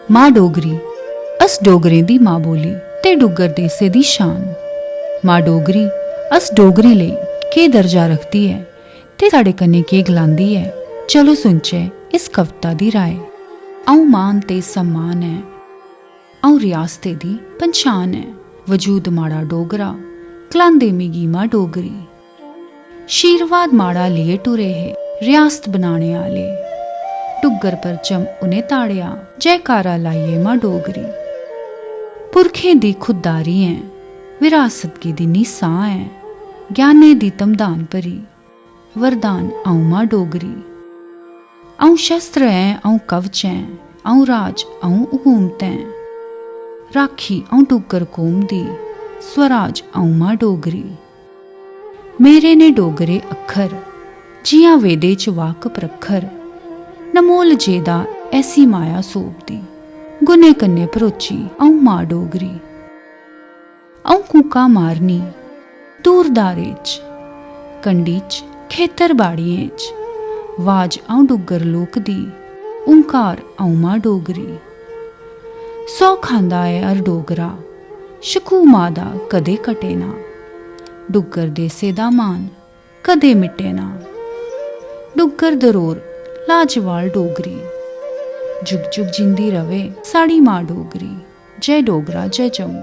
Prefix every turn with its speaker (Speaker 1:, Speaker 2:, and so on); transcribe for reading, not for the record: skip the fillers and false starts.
Speaker 1: मां डोगरी अस डोगरें दी मां बोली ते डुग्गर देसे दी शान। मां डोगरी अस डोगरें लेई के दर्जा रखती है ते साढ़े कन्नै के गलांदी है। चलो सुनचे इस कविता दी राय। आऊं मान ते सम्मान है, आऊं रियासते दी पंछान है। वजूद माड़ा डोगरा गलांदे मिगी मां डोगरी। शीरवाद माड़ा लिए टुरे है रियासत बनाने आले। डुग्गर परचम उन्हें ताड़िया जयकारा लाइए मां डोगरी। पुरखें दी खुददारी है विरासत की दी निसां है। ज्ञाने दी तमदान भरी वरदान आऊं मां डोगरी। आऊं शस्त्र है आऊं कवच है, आऊं राज आऊं हुकूमत है। राखी आऊं डुग्गर कौम दी स्वराज आऊं मां डोगरी। मेरे ने डोगरे अखर जियां वेदे च वाक प्रखर। नमोल जेदा ऐसी माया सोपदी गुने कन्ने भरोची आऊं मां डोगरी। आऊं कूका मारनी दूर दारे च कंडी च खेतर बाड़ियें च। वाज आऊं डुग्गर लोक दी ओंकार आऊं मां डोगरी। सौ खांदा है हर डोगरा शकू मां दा कदे कटे ना। डुग्गर देसे दा मान कदे मिटे ना। डुग्गर दरोर लाजवाल डोगरी। जुग जुग जिंदी रवे साड़ी मां डोगरी। जय डोगरा जय जम्मू।